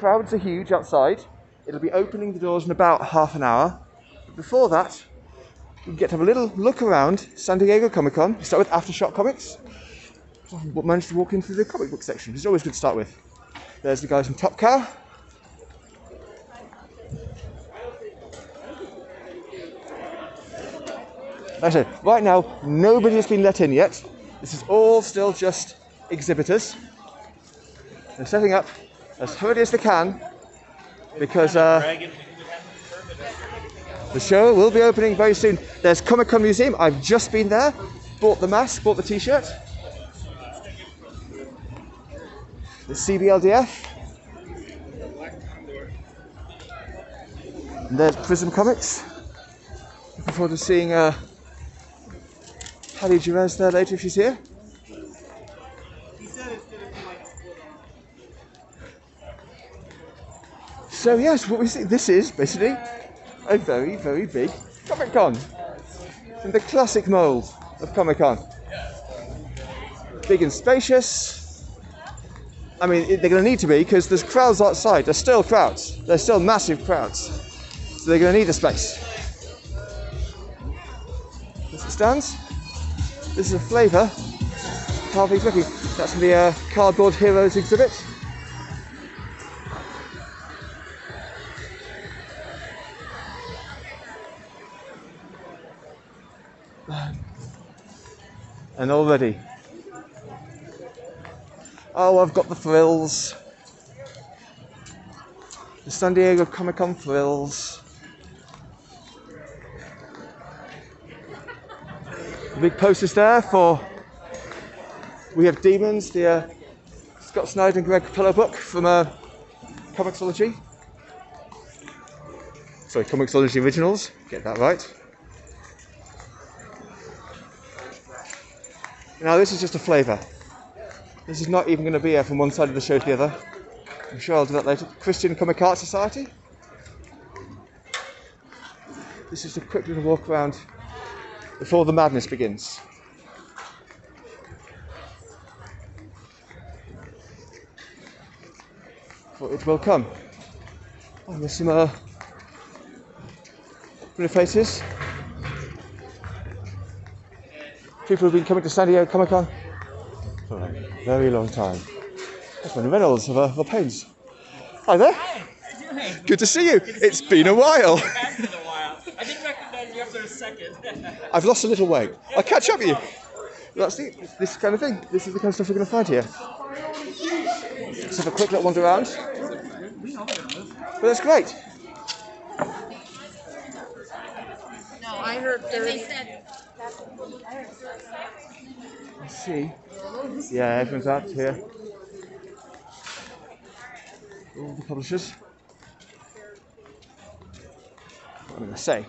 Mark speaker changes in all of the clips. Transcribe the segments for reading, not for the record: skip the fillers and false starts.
Speaker 1: crowds are huge outside. It'll be opening the doors in about half an hour. But before that, you can get to have a little look around San Diego Comic-Con. You start with Aftershock Comics. Managed to walk in through the comic book section, which is always good to start with. There's the guys from Top Cow. Like I said, right now, nobody has been let in yet. This is all still just exhibitors. They're setting up as hurriedly as they can because the show will be opening very soon. There's Comic-Con Museum. I've just been there, bought the mask, bought the t-shirt. The CBLDF. And there's Prism Comics. Looking forward to seeing Paddy Jerez there later if she's here. So yes, what we see, this is basically a very, very big Comic-Con. In the classic mould of Comic-Con. Big and spacious. I mean, they're going to need to be because there's crowds outside. There's still crowds. There's still massive crowds. So they're going to need the space. As it stands, this is a flavour. How things looking. That's from the Cardboard Heroes exhibit. And already. Oh, I've got the frills. The San Diego Comic-Con frills. The big posters there for We Have Demons, the Scott Snyder and Greg Capullo book from Comixology. Sorry, Comixology Originals. Get that right. Now this is just a flavour. This is not even going to be from one side of the show to the other. I'm sure I'll do that later. Christian Comic Art Society. This is a quick little walk around before the madness begins. For it will come. Oh, there's some familiar faces. People who've been coming to San Diego Comic-Con for a very long time. That's one of Reynolds of the Pains. Hi there.
Speaker 2: Hi, how you doing?
Speaker 1: Good to see you. It's been a while.
Speaker 2: It has been a while. I didn't recognize you after a second.
Speaker 1: I've lost a little weight. I'll catch up with you. That's this kind of thing. This is the kind of stuff we're going to find here. Let's have a quick little wander around. But that's great.
Speaker 3: No, I heard 30.
Speaker 1: Let's see. Yeah, everyone's out here. All the publishers. What am I going to say?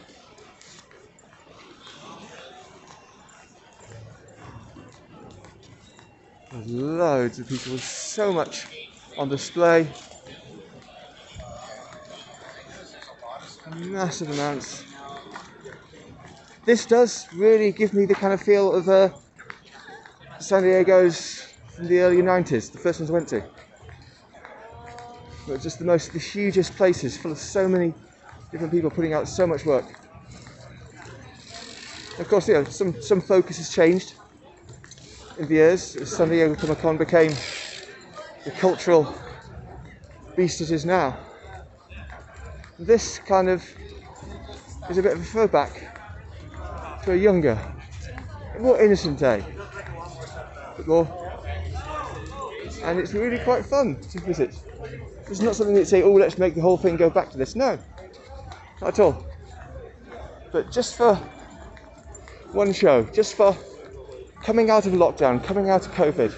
Speaker 1: There's loads of people, so much on display. Massive amounts. This does really give me the kind of feel of San Diego's from the early 90s, the first ones I went to. But just the hugest places, full of so many different people putting out so much work. Of course, you know, some focus has changed in the years as San Diego Comic-Con became the cultural beast it is now. This kind of is a bit of a throwback to a younger, more innocent day. A bit more, and it's really quite fun to visit. It's not something that say, oh, let's make the whole thing go back to this. No, not at all. But just for one show, just for coming out of lockdown, coming out of COVID,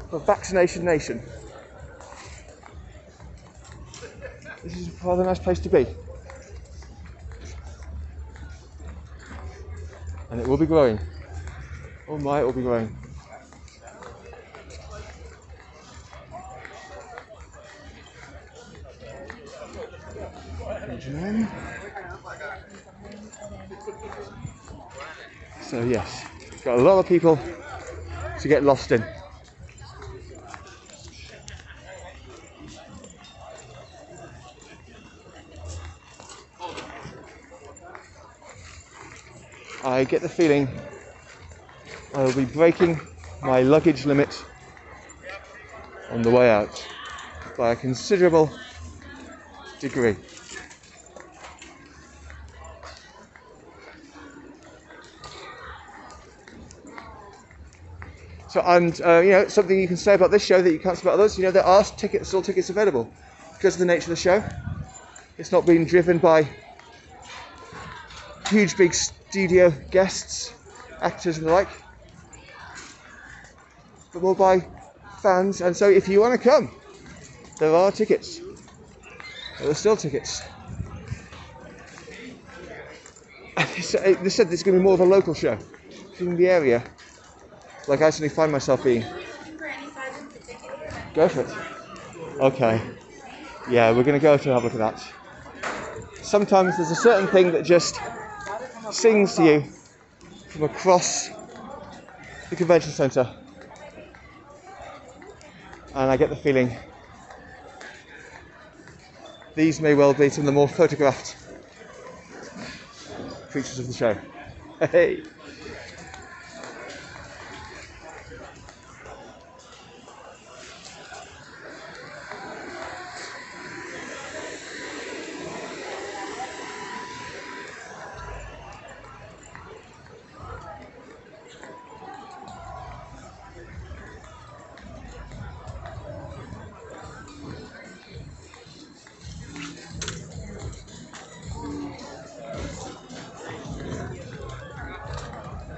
Speaker 1: for Vaccination Nation, this is a rather nice place to be. And it will be growing. Oh my, it will be growing. So yes, got a lot of people to get lost in. I get the feeling I will be breaking my luggage limit on the way out by a considerable degree. So, and you know, something you can say about this show that you can't say about others, you know, there are still tickets available because of the nature of the show. It's not being driven by huge big studio guests, actors and the like, but more by fans. And so if you want to come, there are tickets. There are still tickets. They said this is going to be more of a local show in the area, like I suddenly find myself being. Go for it. Okay. Yeah, we're going to go to have a look at that. Sometimes there's a certain thing that just sings to you from across the convention centre, and I get the feeling these may well be some of the more photographed features of the show. Hey!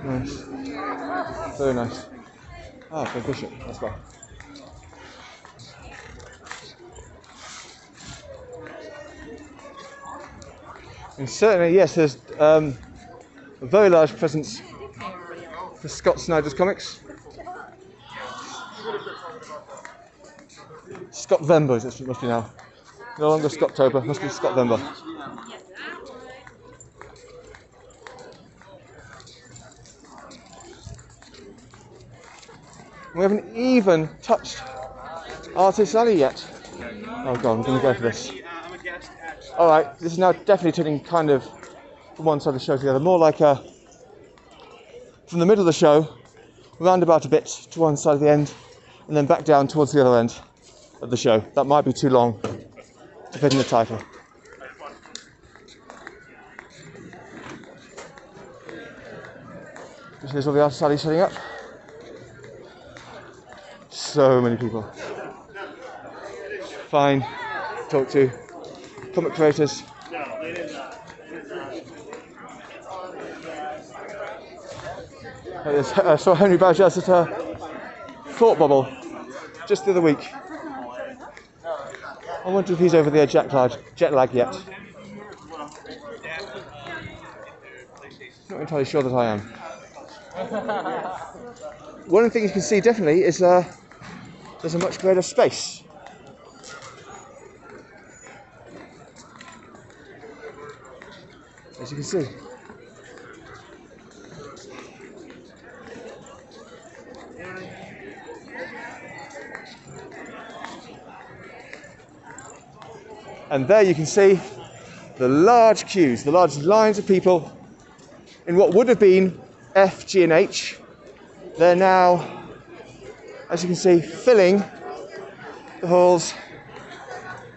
Speaker 1: Nice. Very nice. Ah, Ben Bishop, that's right. And certainly, yes, there's a very large presence for Scott Snyder's comics. Scott Vember, it must be now. No longer Scott-tober, must be Scott Vember. We haven't even touched Artist Alley yet. Oh god, I'm going to go for this. Alright, this is now definitely turning kind of from one side of the show to the other. More like from the middle of the show, round about a bit to one side of the end, and then back down towards the other end of the show. That might be too long to fit in the title. Here's all the Artist Alley setting up. So many people. Fine. Talk to comic creators. I saw Henry Bargess at a Thought Bubble just the other week. I wonder if he's over there jet lag yet. Not entirely sure that I am. One of the things you can see definitely is there's a much greater space. As you can see. And there you can see the large queues, the large lines of people in what would have been F, G and H. They're now, as you can see, filling the halls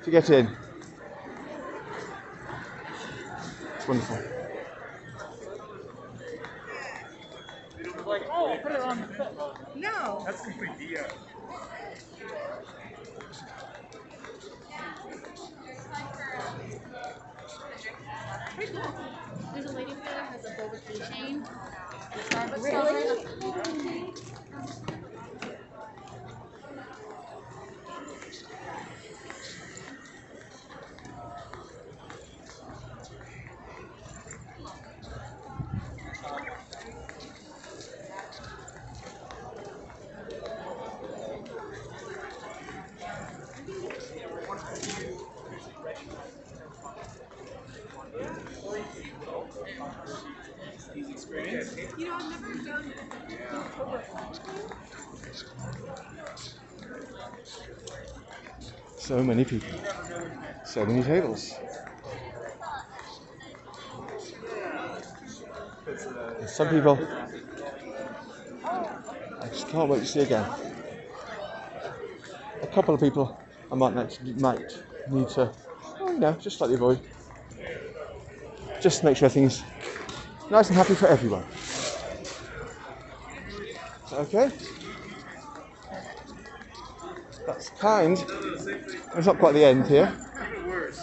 Speaker 1: to get in. It's wonderful.
Speaker 2: Like, oh, put it on the foot.
Speaker 3: No.
Speaker 2: That's complete idea.
Speaker 3: There's a lady there that has a boba keychain. Really? You know, I've never done
Speaker 1: So many people. So many tables. And some people I just can't wait to see again. A couple of people I might need to, just slightly avoid. Just to make sure everything's nice and happy for everyone. Okay. That's kind. It's not quite the end here.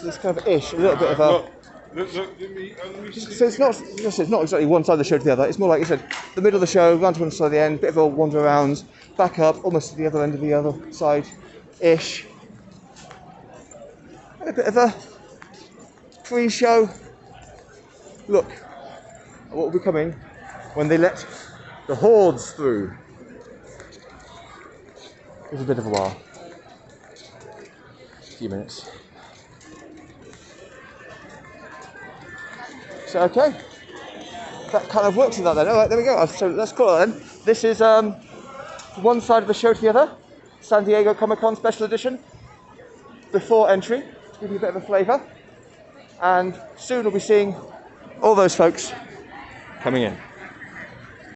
Speaker 1: It's kind of ish, a little bit of a. So it's not exactly one side of the show to the other. It's more like you said, the middle of the show, round to one side of the end, bit of a wander around, back up, almost to the other end of the other side, ish. And a bit of a pre-show look at what will be coming when they let the hordes through. It's a bit of a while. A few minutes. So okay, that kind of works with that then. All right, there we go. So let's call it then. This is one side of the show to the other. San Diego Comic-Con Special Edition. Before entry, to give you a bit of a flavour. And soon we'll be seeing all those folks coming in.